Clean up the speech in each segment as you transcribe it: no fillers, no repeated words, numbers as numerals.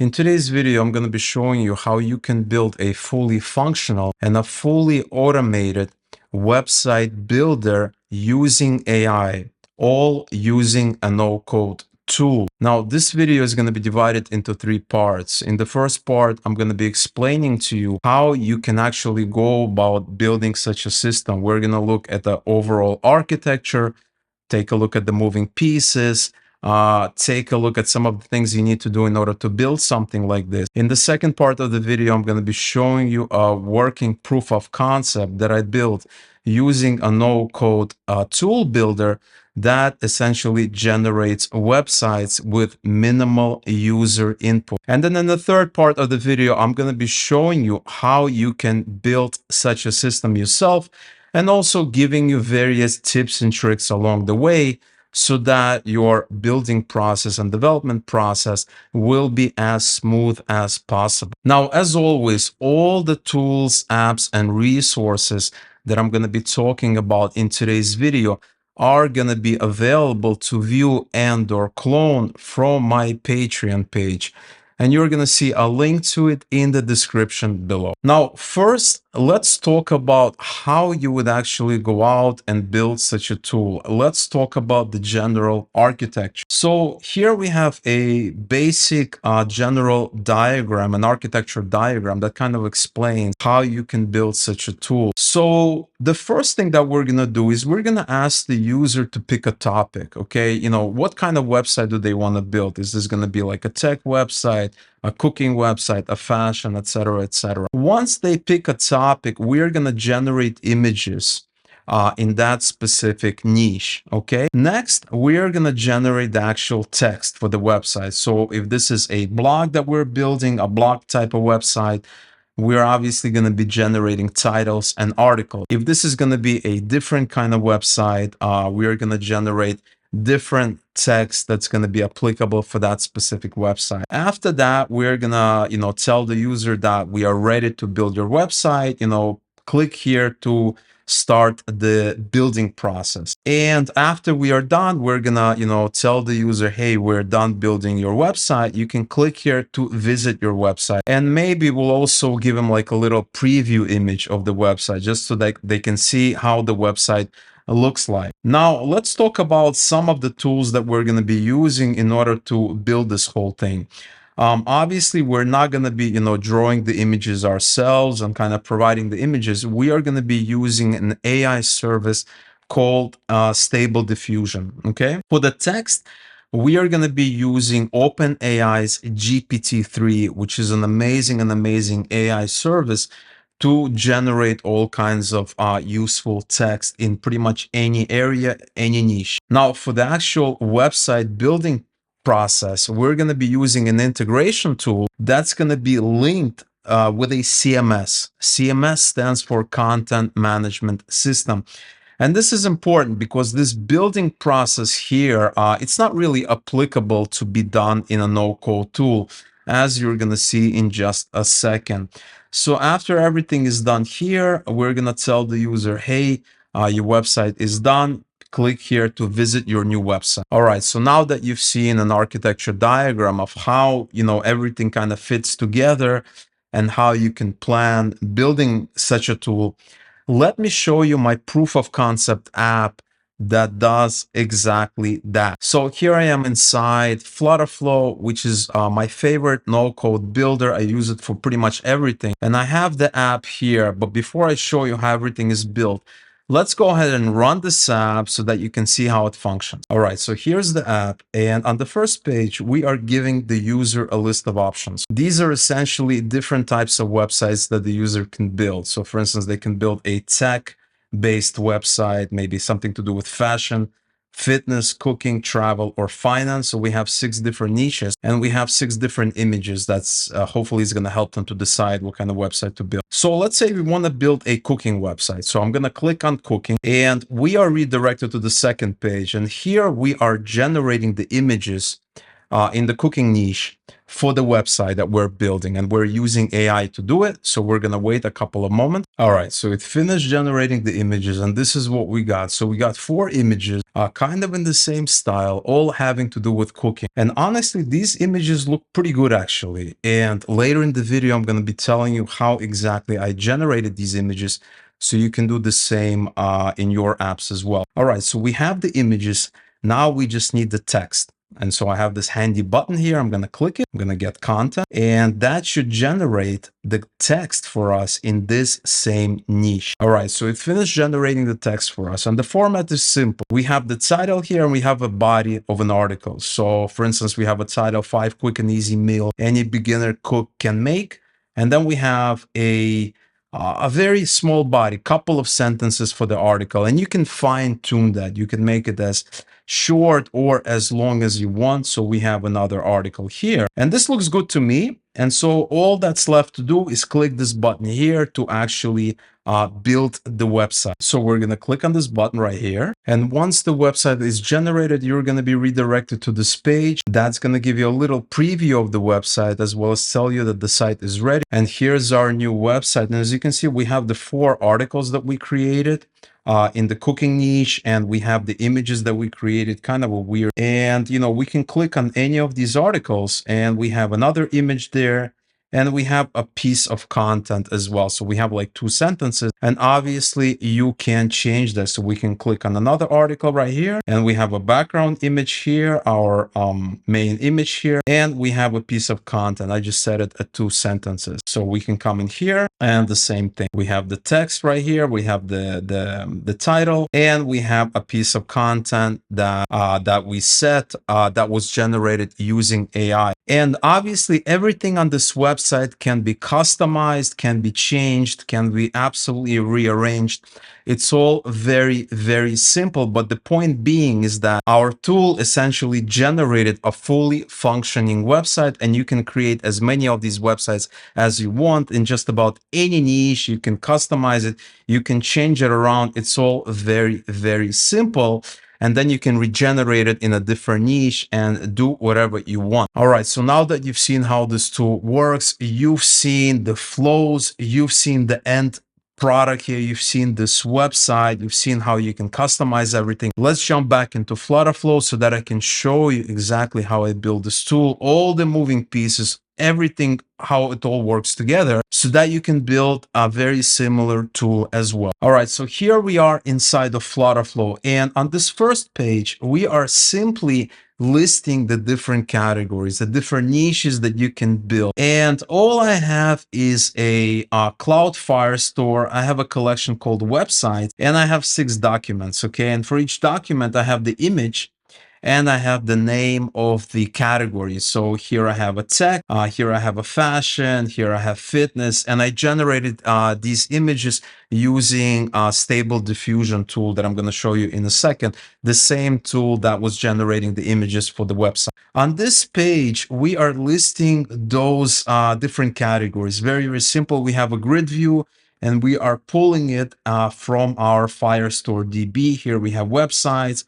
In today's video, I'm going to be showing you how you can build a fully functional and a fully automated website builder using AI, all using a no-code tool. Now, this video is going to be divided into three parts. In the first part, I'm going to be explaining to you how you can actually go about building such a system. We're going to look at the overall architecture, take a look at the moving pieces, take a look at some of the things you need to do in order to build something like this. In the second part of the video, I'm going to be showing you a working proof of concept that I built using a no-code tool builder that essentially generates websites with minimal user input. And then in the third part of the video, I'm going to be showing you how you can build such a system yourself, and also giving you various tips and tricks along the way so that your building process and development process will be as smooth as possible. Now, as always, all the tools, apps, and resources that I'm going to be talking about in today's video are going to be available to view and or clone from my Patreon page. And you're going to see a link to it in the description below. Now, first, let's talk about how you would actually go out and build such a tool. Let's talk about the general architecture. So here we have a basic general diagram, an architecture diagram that kind of explains how you can build such a tool. So the first thing that we're going to do is we're going to ask the user to pick a topic. Okay, what kind of website do they want to build? Is this going to be like a tech website, a cooking website, a fashion, etc., etc.? Once they pick a topic, we're going to generate images in that specific niche. Okay, next we're going to generate the actual text for the website. So if this is a blog that we're building, a blog type of website, we're obviously going to be generating titles and articles. If this is going to be a different kind of website, we're going to generate different text that's going to be applicable for that specific website. After that, we're going to, tell the user that we are ready to build your website. Click here to start the building process. And after we are done, we're gonna, tell the user, hey, we're done building your website. You can click here to visit your website. And maybe we'll also give them like a little preview image of the website just so that they can see how the website looks like. Now, let's talk about some of the tools that we're going to be using in order to build this whole thing. Obviously, we're not going to be, drawing the images ourselves and kind of providing the images. We are going to be using an AI service called Stable Diffusion. Okay. For the text, we are going to be using OpenAI's GPT-3, which is an amazing AI service to generate all kinds of useful text in pretty much any area, any niche. Now, for the actual website building process, we're going to be using an integration tool that's going to be linked with a CMS. CMS stands for Content Management System. And this is important because this building process here, it's not really applicable to be done in a no-code tool, as you're going to see in just a second. So after everything is done here, we're going to tell the user, hey, your website is done. Click here to visit your new website. All right, so now that you've seen an architecture diagram of how, everything kind of fits together and how you can plan building such a tool, let me show you my proof of concept app that does exactly that. So here I am inside FlutterFlow, which is my favorite no-code builder. I use it for pretty much everything. And I have the app here, but before I show you how everything is built, let's go ahead and run this app so that you can see how it functions. All right, so here's the app. And on the first page, we are giving the user a list of options. These are essentially different types of websites that the user can build. So for instance, they can build a tech-based website, maybe something to do with fashion, fitness, cooking, travel, or finance. So we have 6 different niches and we have 6 different images. That's hopefully is going to help them to decide what kind of website to build. So let's say we want to build a cooking website. So I'm going to click on cooking and we are redirected to the second page. And here we are generating the images in the cooking niche for the website that we're building, and we're using AI to do it. So we're going to wait a couple of moments. All right, so it finished generating the images, and this is what we got. So we got 4 images, kind of in the same style, all having to do with cooking. And honestly, these images look pretty good actually. And later in the video, I'm going to be telling you how exactly I generated these images, so you can do the same in your apps as well. All right, so we have the images. Now we just need the text. And so I have this handy button here. I'm going to click it. I'm going to get content, and that should generate the text for us in this same niche. All right, so it finished generating the text for us, and the format is simple. We have the title here, and we have a body of an article. So for instance, we have a title, 5 quick and easy meal any beginner cook can make. And then we have a very small body, couple of sentences for the article, and you can fine tune that. You can make it as short or as long as you want. So we have another article here, and this looks good to me. And so all that's left to do is click this button here to actually build the website. So we're going to click on this button right here. And once the website is generated, you're going to be redirected to this page. That's going to give you a little preview of the website, as well as tell you that the site is ready. And here's our new website. And as you can see, we have the 4 articles that we created in the cooking niche, and we have the images that we created, kind of a weird. And you know, we can click on any of these articles, and we have another image there, and we have a piece of content as well. So we have like 2 sentences, and obviously you can change this. So we can click on another article right here, and we have a background image here, our main image here, and we have a piece of content. I just set it at 2 sentences. So we can come in here, and the same thing. We have the text right here, we have the title, and we have a piece of content that that we set that was generated using AI. And obviously everything on this website can be customized, can be changed, can be absolutely rearranged. It's all very, very simple. But the point being is that our tool essentially generated a fully functioning website, and you can create as many of these websites as you want in just about any niche. You can customize it, you can change it around. It's all very, very simple. And then you can regenerate it in a different niche and do whatever you want. All right, so now that you've seen how this tool works, you've seen the flows, you've seen the end product here, you've seen this website, you've seen how you can customize everything. Let's jump back into FlutterFlow so that I can show you exactly how I build this tool, all the moving pieces, everything, how it all works together, so that you can build a very similar tool as well. All right, so here we are inside of FlutterFlow, and on this first page, we are simply listing the different categories, the different niches that you can build. And all I have is a Cloud Firestore. I have a collection called websites, and I have 6 documents. Okay, and for each document, I have the image, and I have the name of the category. So here I have a tech, here I have a fashion, here I have fitness, and I generated these images using a Stable Diffusion tool that I'm going to show you in a second, the same tool that was generating the images for the website. On this page, we are listing those different categories. Very, very simple. We have a grid view, and we are pulling it from our Firestore DB. Here we have websites,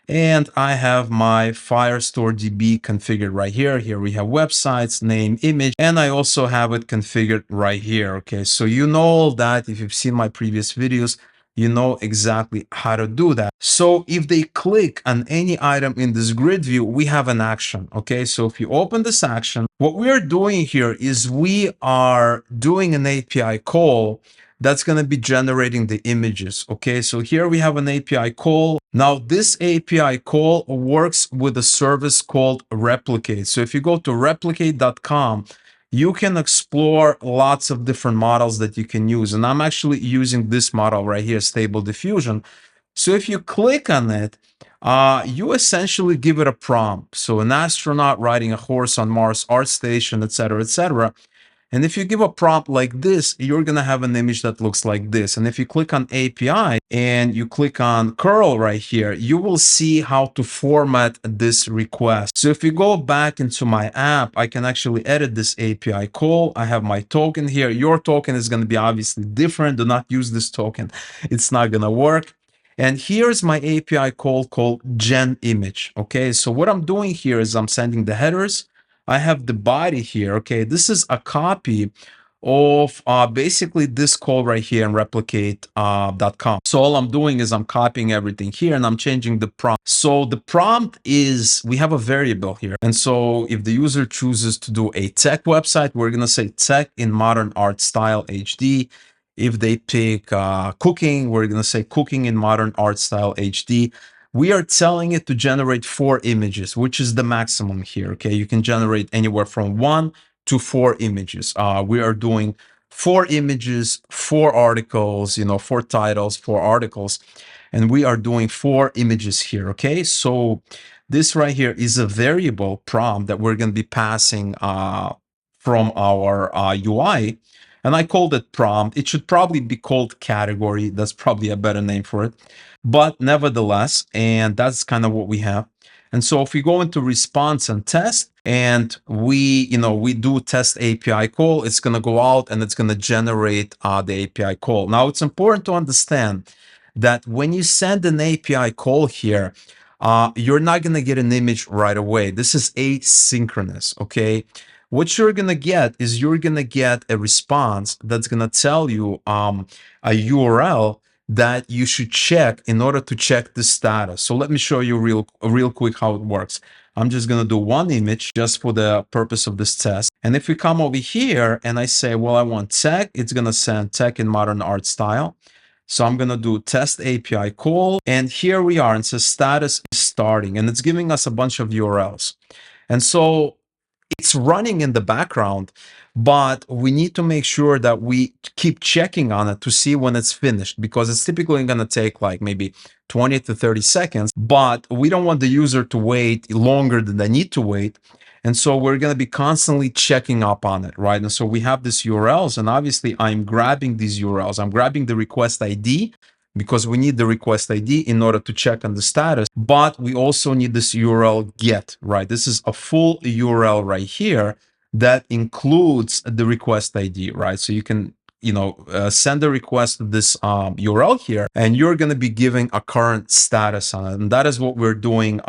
and I have my Firestore DB configured right here. Here we have websites, name, image, and I also have it configured right here. Okay, so you know all that. If you've seen my previous videos, you know exactly how to do that. So if they click on any item in this grid view, we have an action. Okay, so if you open this action, what we are doing here is we are doing an API call that's going to be generating the images. Okay, so here we have an API call. Now this API call works with a service called Replicate. So if you go to replicate.com, you can explore lots of different models that you can use. And I'm actually using this model right here, Stable Diffusion. So if you click on it, you essentially give it a prompt. So an astronaut riding a horse on Mars, art station, etc., etc. And if you give a prompt like this, you're going to have an image that looks like this. And if you click on API and you click on curl right here, you will see how to format this request. So if you go back into my app, I can actually edit this API call. I have my token here. Your token is going to be obviously different. Do not use this token. It's not going to work. And here's my API call called gen image. Okay, so what I'm doing here is I'm sending the headers. I have the body here. Okay, this is a copy of basically this call right here in replicate.com. So all I'm doing is I'm copying everything here and I'm changing the prompt. So the prompt is, we have a variable here. And so if the user chooses to do a tech website, we're going to say tech in modern art style HD. If they pick cooking, we're going to say cooking in modern art style HD. We are telling it to generate 4 images, which is the maximum here. Okay, you can generate anywhere from 1 to 4 images. We are doing 4 images, 4 articles, 4 titles, 4 articles, and we are doing 4 images here. Okay, so this right here is a variable prompt that we're going to be passing from our UI. And I called it prompt. It should probably be called category. That's probably a better name for it. But nevertheless, and that's kind of what we have. And so if we go into response and test, and we do test API call, it's going to go out and it's going to generate the API call. Now, it's important to understand that when you send an API call here, you're not going to get an image right away. This is asynchronous, okay? What you're going to get is you're going to get a response that's going to tell you a URL that you should check in order to check the status. So let me show you real quick how it works. I'm just going to do one image just for the purpose of this test. And if we come over here and I say, well, I want tech, it's going to send tech in modern art style. So I'm going to do test API call. And here we are. It says status is starting and it's giving us a bunch of URLs. And so it's running in the background, but we need to make sure that we keep checking on it to see when it's finished, because it's typically going to take like maybe 20 to 30 seconds, but we don't want the user to wait longer than they need to wait. And so we're going to be constantly checking up on it, right? And so we have these URLs, and obviously I'm grabbing these URLs. I'm grabbing the request ID because we need the request ID in order to check on the status, but we also need this URL get, right? This is a full URL right here that includes the request ID, right? So you can, send a request to this URL here, and you're going to be giving a current status on it. And that is what we're doing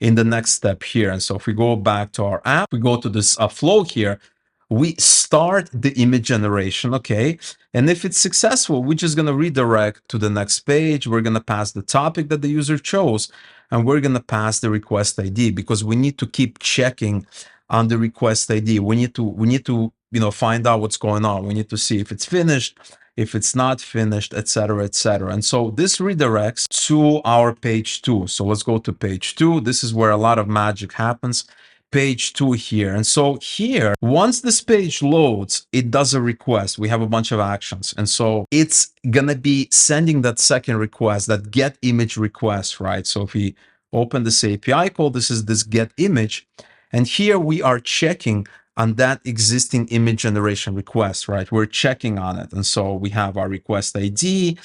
in the next step here. And so if we go back to our app, we go to this flow here, we start the image generation, okay? And if it's successful, we're just gonna redirect to the next page. We're gonna pass the topic that the user chose, and we're gonna pass the request ID because we need to keep checking on the request ID. We need to find out what's going on. We need to see if it's finished, if it's not finished, etc., etc. And so this redirects to our page 2. So let's go to page 2. This is where a lot of magic happens. Page 2 here. And so here, once this page loads, it does a request. We have a bunch of actions. And so it's gonna be sending that second request, that get image request, right? So if we open this API call, this is this get image. And here we are checking on that existing image generation request, right? We're checking on it. And so we have our request ID.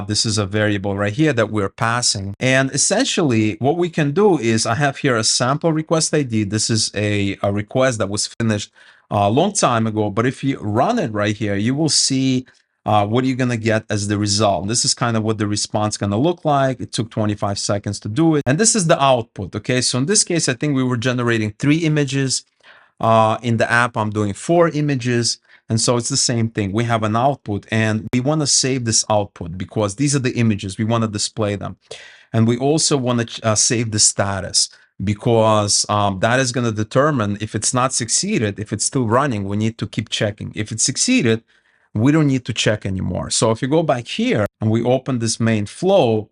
This is a variable right here that we're passing. And essentially what we can do is I have here a sample request ID. This is a request that was finished a long time ago. But if you run it right here, you will see what you're going to get as the result. This is kind of what the response going to look like. It took 25 seconds to do it. And this is the output. Okay, so in this case, I think we were generating 3 images. In the app, I'm doing 4 images. And so it's the same thing. We have an output and we want to save this output because these are the images. We want to display them. And we also want to save the status because that is going to determine if it's not succeeded, if it's still running, we need to keep checking. If it's succeeded, we don't need to check anymore. So if you go back here and we open this main flow,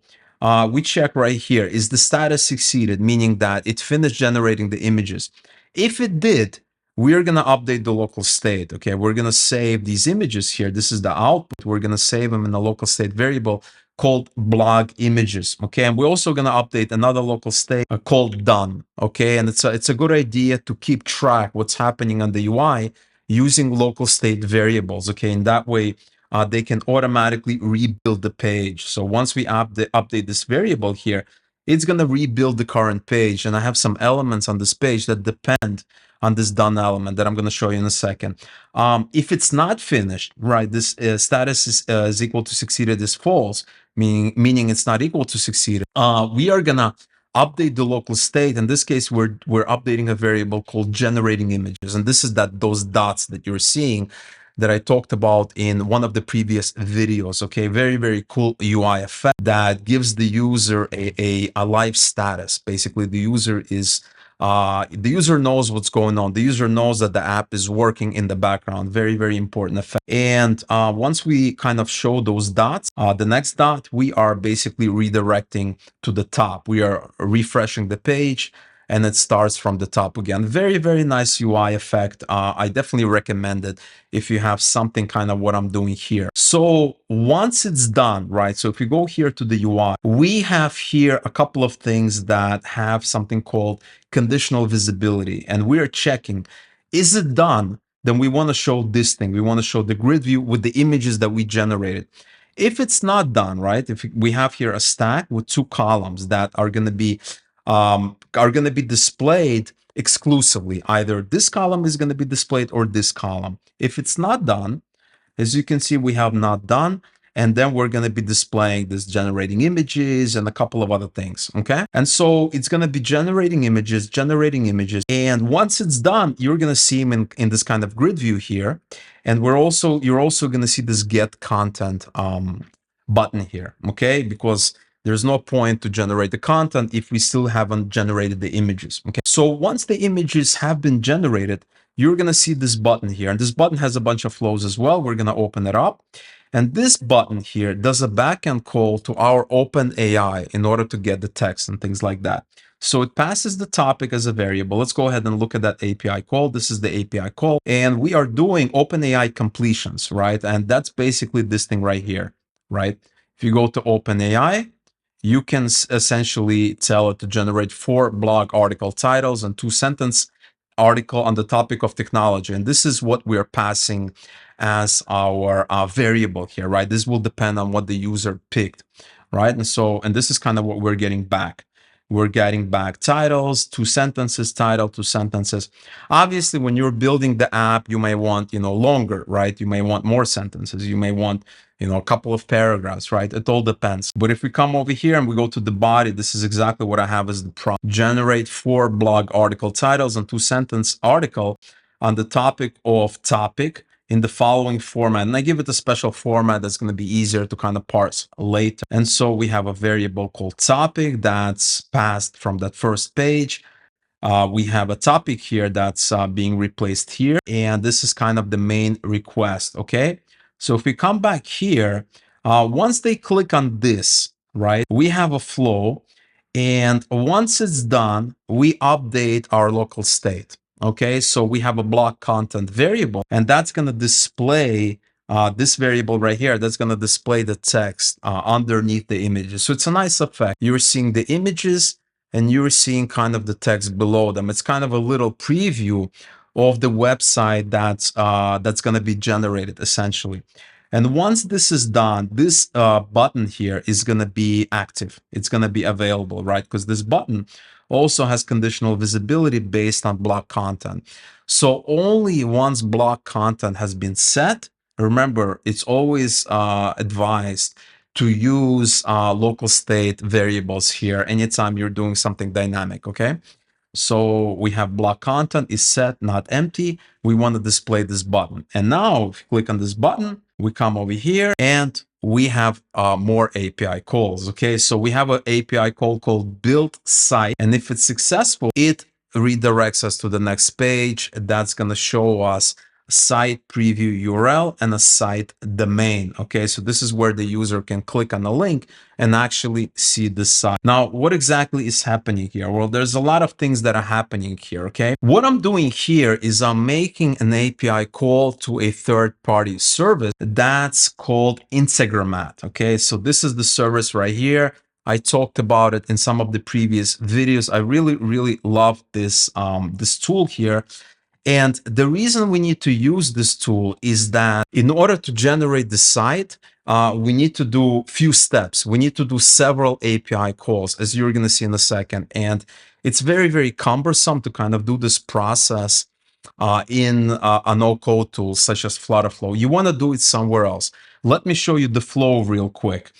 we check right here, is the status succeeded, meaning that it finished generating the images. If it did, we're going to update the local state. Okay, we're going to save these images here. This is the output. We're going to save them in a local state variable called blog images. Okay, and we're also going to update another local state called done. Okay, and it's a good idea to keep track what's happening on the UI using local state variables. Okay, in that way, they can automatically rebuild the page. So once we update this variable here, it's going to rebuild the current page. And I have some elements on this page that depend on this done element that I'm going to show you in a second. If it's not finished, right, this status is equal to succeeded is false, meaning it's not equal to succeeded. We are going to update the local state. In this case, we're updating a variable called generating images. And this is those dots that you're seeing that I talked about in one of the previous videos. Okay, very, very cool UI effect that gives the user a live status. Basically, the user knows what's going on. The user knows that the app is working in the background. Very, very important effect. And once we kind of show those dots, the next dot, we are basically redirecting to the top. We are refreshing the page, and it starts from the top again. Very, very nice UI effect. I definitely recommend it if you have something kind of what I'm doing here. So once it's done, right? So if we go here to the UI, we have here a couple of things that have something called conditional visibility. And we're checking, is it done? Then we want to show this thing. We want to show the grid view with the images that we generated. If it's not done, right? If we have here a stack with two columns that are going to be displayed exclusively. Either this column is going to be displayed or this column. If it's not done, as you can see, we have not done. And then we're going to be displaying this generating images and a couple of other things. Okay. And so it's going to be generating images. And once it's done, you're going to see them in this kind of grid view here. And you're also going to see this get content button here. Okay. Because there's no point to generate the content if we still haven't generated the images. Okay. So once the images have been generated, you're going to see this button here. And this button has a bunch of flows as well. We're going to open it up. And this button here does a backend call to our OpenAI in order to get the text and things like that. So it passes the topic as a variable. Let's go ahead and look at that API call. This is the API call. And we are doing OpenAI completions, right? And that's basically this thing right here, right? If you go to OpenAI, you can essentially tell it to generate 4 blog article titles and 2-sentence article on the topic of technology. And this is what we're passing as our variable here, right? This will depend on what the user picked, right? And this is kind of what we're getting back. We're getting back titles, 2 sentences, title, 2 sentences. Obviously, when you're building the app, you may want, longer, right? You may want more sentences. You may want, a couple of paragraphs, right? It all depends. But if we come over here and we go to the body, this is exactly what I have as the prompt. Generate 4 blog article titles and 2-sentence article on the topic of topic in the following format. And I give it a special format that's going to be easier to kind of parse later. And so we have a variable called topic that's passed from that first page. We have a topic here that's being replaced here. And this is kind of the main request, okay? So if we come back here, once they click on this, right, we have a flow. And once it's done, we update our local state. Okay, so we have a block content variable, and that's going to display this variable right here. That's going to display the text underneath the images. So it's a nice effect. You're seeing the images and you're seeing kind of the text below them. It's kind of a little preview of the website that's going to be generated essentially. And once this is done, this button here is going to be active. It's going to be available, right? Because this button also has conditional visibility based on block content. So only once block content has been set, remember, it's always advised to use local state variables here anytime you're doing something dynamic, okay? So we have block content is set, not empty. We want to display this button. And now if you click on this button, we come over here and we have more API calls. Okay, so we have an API call called build site. And if it's successful, it redirects us to the next page. That's going to show us site preview URL and a site domain. Okay, so this is where the user can click on the link and actually see the site. Now, what exactly is happening here? Well, there's a lot of things that are happening here. Okay, what I'm doing here is I'm making an API call to a third-party service that's called Instagrammat. Okay, so this is the service right here. I talked about it in some of the previous videos. I really, really love this this tool here. And the reason we need to use this tool is that in order to generate the site, we need to do few steps. We need to do several API calls, as you're going to see in a second. And it's very, very cumbersome to kind of do this process in a no-code tool such as FlutterFlow. You want to do it somewhere else. Let me show you the flow real quick.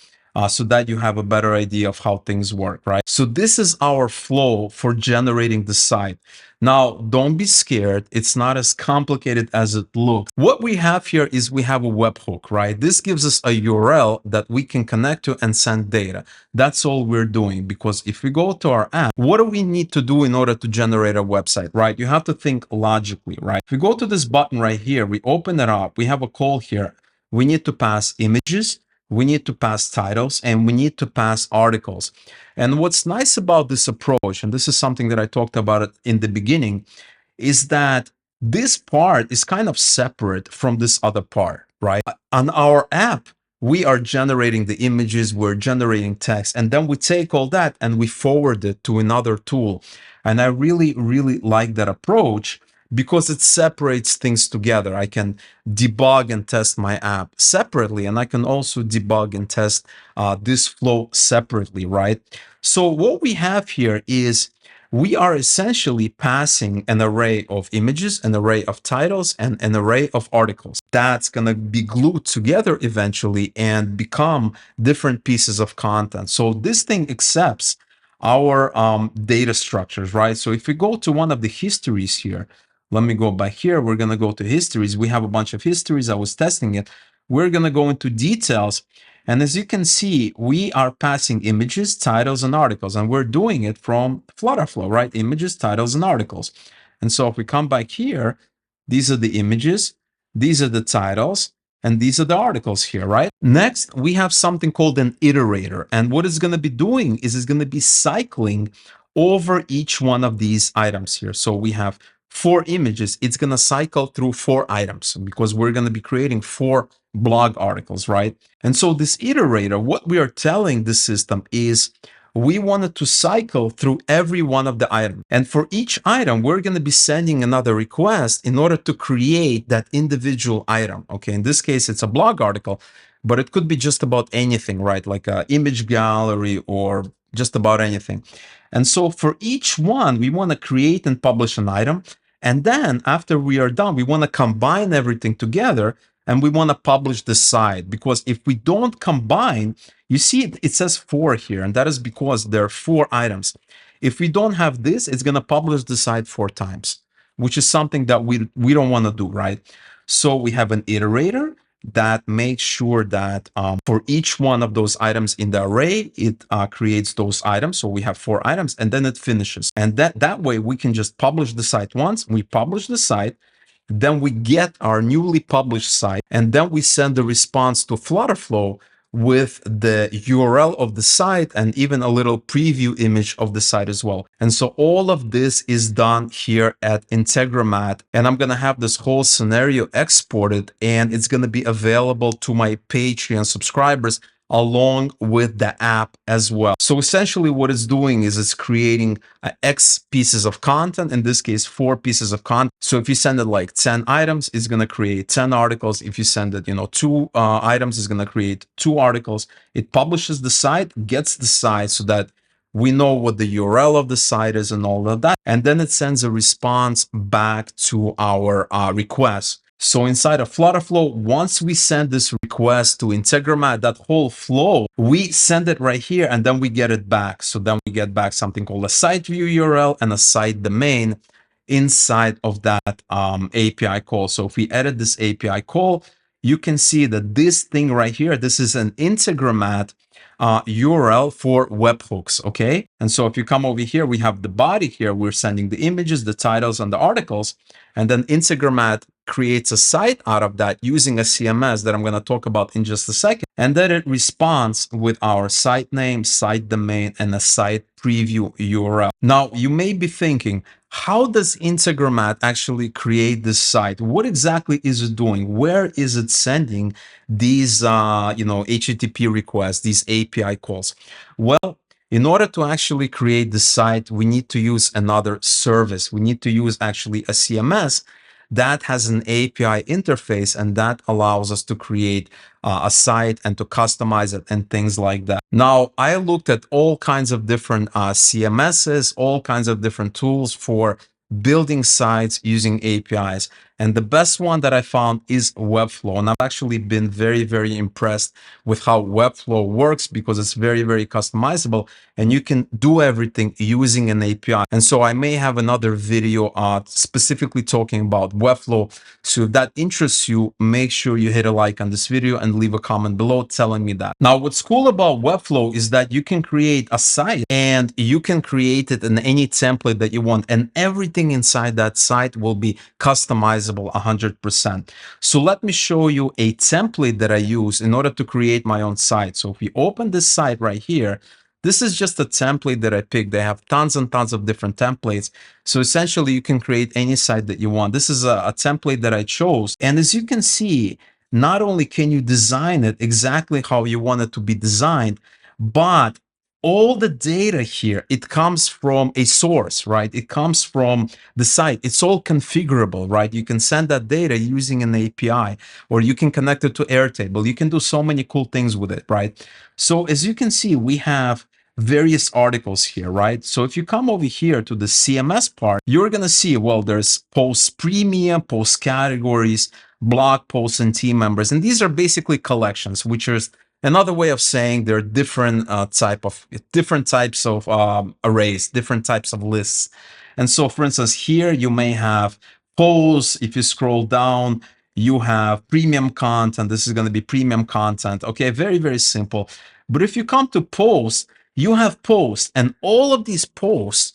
So that you have a better idea of how things work, right? So this is our flow for generating the site. Now, don't be scared. It's not as complicated as it looks. What we have here is we have a webhook, right? This gives us a URL that we can connect to and send data. That's all we're doing, because if we go to our app, what do we need to do in order to generate a website, right? You have to think logically, right? If we go to this button right here, we open it up, we have a call here. We need to pass images, we need to pass titles, and we need to pass articles. And what's nice about this approach, and this is something that I talked about it in the beginning, is that this part is kind of separate from this other part, right? On our app, we are generating the images, we're generating text, and then we take all that and we forward it to another tool. And I really, really like that approach because it separates things together. I can debug and test my app separately, and I can also debug and test this flow separately, right? So what we have here is we are essentially passing an array of images, an array of titles, and an array of articles. That's going to be glued together eventually and become different pieces of content. So this thing accepts our data structures, right? So if we go to one of the histories here, let me go back here. We're going to go to histories. We have a bunch of histories. I was testing it. We're going to go into details. And as you can see, we are passing images, titles, and articles, and we're doing it from FlutterFlow, right? Images, titles, and articles. And so if we come back here, these are the images, these are the titles, and these are the articles here, right? Next, we have something called an iterator. And what it's going to be doing is it's going to be cycling over each one of these items here. So we have 4 images. It's going to cycle through 4 items because we're going to be creating 4 blog articles, right? And so this iterator, what we are telling the system is we wanted to cycle through every one of the items. And for each item, we're going to be sending another request in order to create that individual item. Okay, in this case, it's a blog article, but it could be just about anything, right? Like an image gallery or just about anything. And so for each one, we want to create and publish an item. And then after we are done, we want to combine everything together and we want to publish the site, because if we don't combine, you see it says 4 here, and that is because there are 4 items. If we don't have this, it's going to publish the site 4 times, which is something that we don't want to do, right? So we have an iterator that makes sure that for each one of those items in the array, it creates those items. So we have 4 items, and then it finishes. And that way we can just publish the site once. We publish the site, then we get our newly published site, and then we send the response to FlutterFlow with the URL of the site and even a little preview image of the site as well. And so all of this is done here at Integromat, and I'm going to have this whole scenario exported, and it's going to be available to my Patreon subscribers along with the app as well. So essentially what it's doing is it's creating X pieces of content, in this case, 4 pieces of content. So if you send it like 10 items, it's going to create 10 articles. If you send it, 2 items, it's going to create 2 articles. It publishes the site, gets the site so that we know what the URL of the site is and all of that. And then it sends a response back to our request. So inside of FlutterFlow, once we send this request to Integromat, that whole flow, we send it right here and then we get it back. So then we get back something called a site view URL and a site domain inside of that API call. So if we edit this API call, you can see that this thing right here, this is an Integromat URL for webhooks, okay? And so if you come over here, we have the body here. We're sending the images, the titles, and the articles. And then Integromat creates a site out of that using a CMS that I'm going to talk about in just a second. And then it responds with our site name, site domain, and a site preview URL. Now, you may be thinking, how does Integromat actually create this site? What exactly is it doing? Where is it sending these, HTTP requests, these API calls? Well, In order to actually create the site, we need to use another service. We need to use actually a CMS that has an API interface, and that allows us to create a site and to customize it and things like that. Now, I looked at all kinds of different CMSs, all kinds of different tools for building sites using APIs. And the best one that I found is Webflow. And I've actually been very, very impressed with how Webflow works, because it's very, very customizable and you can do everything using an API. And so I may have another video specifically talking about Webflow. So if that interests you, make sure you hit a like on this video and leave a comment below telling me that. Now, what's cool about Webflow is that you can create a site and you can create it in any template that you want, and everything inside that site will be customizable 100%. So let me show you a template that I use in order to create my own site. So if we open this site right here, this is just a template that I picked. They have tons and tons of different templates. So essentially, you can create any site that you want. This is a template that I chose. And as you can see, not only can you design it exactly how you want it to be designed, but all the data here, it comes from a source, right? It comes from the site. It's all configurable, right? You can send that data using an API, or you can connect it to Airtable. You can do so many cool things with it, right? So as you can see, we have various articles here, right? So if you come over here to the CMS part, you're going to see, well, there's post premium, post categories, blog posts, and team members. And these are basically collections, which is another way of saying there are different types of arrays, different types of lists. And so, for instance, here you may have posts. If you scroll down, you have premium content. This is going to be premium content. Okay, very, very simple. But if you come to posts, you have posts, and all of these posts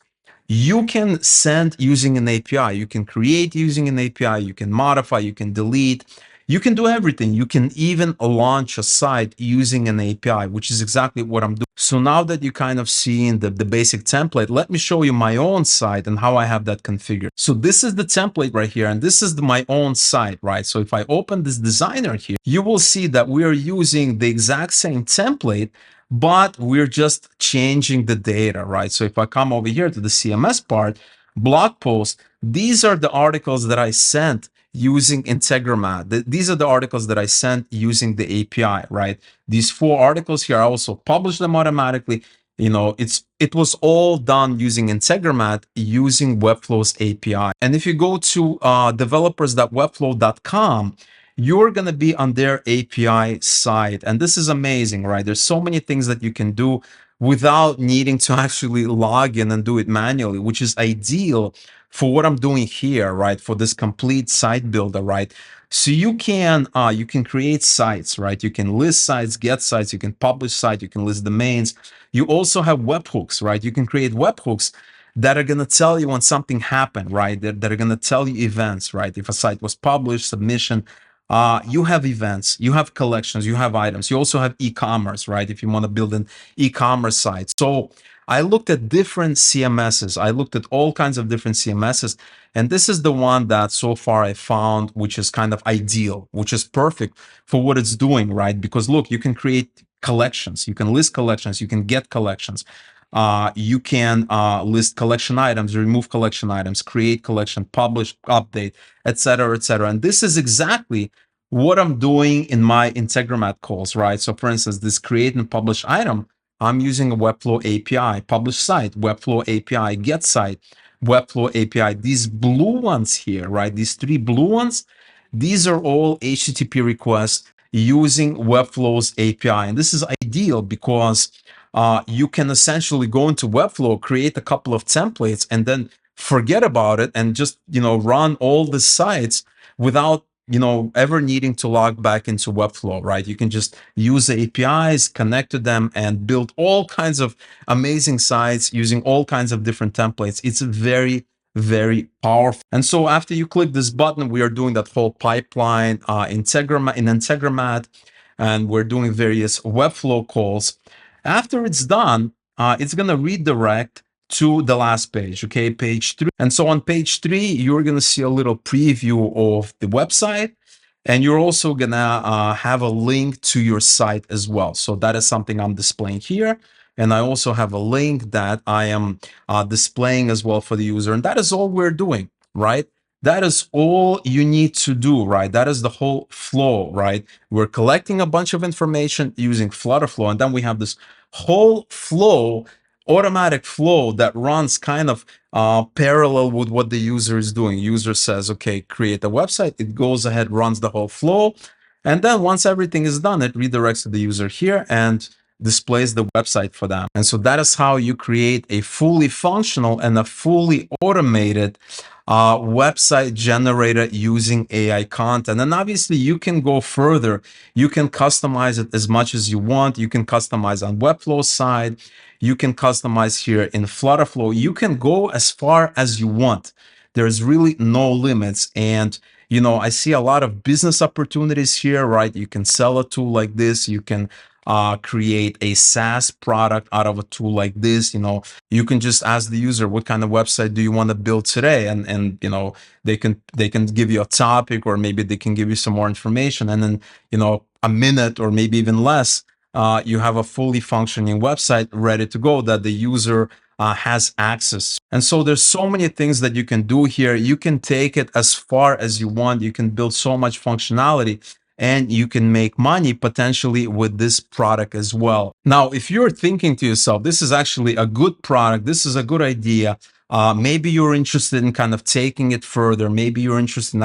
you can send using an API. You can create using an API. You can modify, you can delete. You can do everything. You can even launch a site using an API, which is exactly what I'm doing. So now that you kind of seen the basic template, let me show you my own site and how I have that configured. So this is the template right here, and this is my own site, right? So if I open this designer here, you will see that we are using the exact same template, but we're just changing the data, right? So if I come over here to the CMS part, blog post, these are the articles that I sent using Integromat. These are the articles that I sent using the API, right? These 4 articles here, I also publish them automatically. You know, it was all done using Integromat, using Webflow's API. And if you go to developers.webflow.com, you're going to be on their API side. And this is amazing, right? There's so many things that you can do without needing to actually log in and do it manually, which is ideal for what I'm doing here, right? For this complete site builder, right? So you can create sites, right? You can list sites, get sites, you can publish sites, you can list domains. You also have webhooks, right? You can create webhooks that are going to tell you when something happened, right? That are going to tell you events, right? If a site was published, submission, you have events, you have collections, you have items. You also have e-commerce, right? If you want to build an e-commerce site. So I looked at different CMSs. I looked at all kinds of different CMSs. And this is the one that so far I found, which is kind of ideal, which is perfect for what it's doing, right? Because look, you can create collections, you can list collections, you can get collections. You can list collection items, remove collection items, create collection, publish, update, etc., etc. And this is exactly what I'm doing in my Integromat calls, right? So for instance, this create and publish item, I'm using a Webflow API, publish site, Webflow API, get site, Webflow API. These blue ones here, right? These 3 blue ones, these are all HTTP requests using Webflow's API. And this is ideal because you can essentially go into Webflow, create a couple of templates, and then forget about it and just, run all the sites without, ever needing to log back into Webflow, right? You can just use the APIs, connect to them, and build all kinds of amazing sites using all kinds of different templates. It's very, very powerful. And so after you click this button, we are doing that whole pipeline in Integromat, and we're doing various Webflow calls. After it's done, it's going to redirect to the last page, okay, page 3. And so on page 3, you're going to see a little preview of the website, and you're also going to have a link to your site as well. So that is something I'm displaying here. And I also have a link that I am displaying as well for the user. And that is all we're doing, right? That is all you need to do, right? That is the whole flow, right? We're collecting a bunch of information using FlutterFlow, and then we have this whole flow, automatic flow that runs kind of parallel with what the user is doing. User says, okay, create a website. It goes ahead, runs the whole flow. And then once everything is done, it redirects to the user here and displays the website for them. And so that is how you create a fully functional and a fully automated website generator using AI content. And obviously you can go further. You can customize it as much as you want. You can customize on Webflow side. You can customize here in FlutterFlow. You can go as far as you want. There's really no limits. And I see a lot of business opportunities here, right? You can sell a tool like this. You can create a SaaS product out of a tool like this. You can just ask the user, what kind of website do you want to build today? And they can give you a topic, or maybe they can give you some more information. And then, a minute or maybe even less, you have a fully functioning website ready to go that the user has access. And so there's so many things that you can do here. You can take it as far as you want. You can build so much functionality, and you can make money potentially with this product as well. Now, if you're thinking to yourself, this is actually a good product, this is a good idea, maybe you're interested in kind of taking it further. Maybe you're interested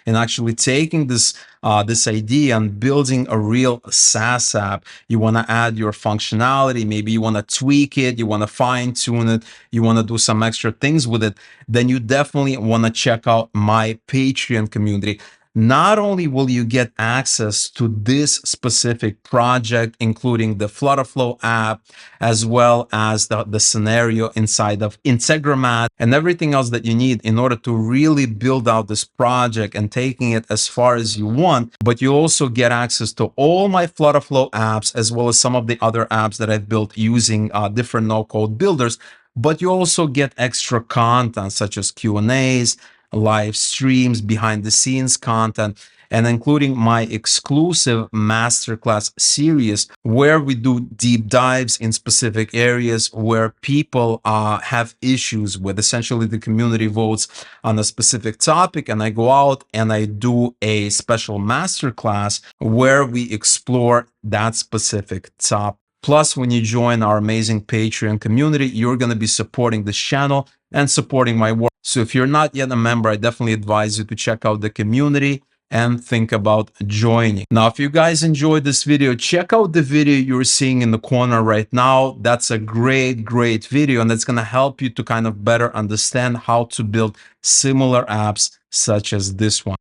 in actually taking this idea and building a real SaaS app. You want to add your functionality. Maybe you want to tweak it. You want to fine tune it. You want to do some extra things with it. Then you definitely want to check out my Patreon community. Not only will you get access to this specific project, including the FlutterFlow app, as well as the scenario inside of Integromat and everything else that you need in order to really build out this project and taking it as far as you want, but you also get access to all my FlutterFlow apps, as well as some of the other apps that I've built using different no-code builders. But you also get extra content such as Q&As, live streams, behind the scenes content, and including my exclusive masterclass series where we do deep dives in specific areas where people have issues with. Essentially, the community votes on a specific topic, and I go out and I do a special masterclass where we explore that specific topic. Plus, when you join our amazing Patreon community, you're going to be supporting this channel and supporting my work. So if you're not yet a member, I definitely advise you to check out the community and think about joining. Now, if you guys enjoyed this video, check out the video you're seeing in the corner right now. That's a great video, and that's going to help you to kind of better understand how to build similar apps such as this one.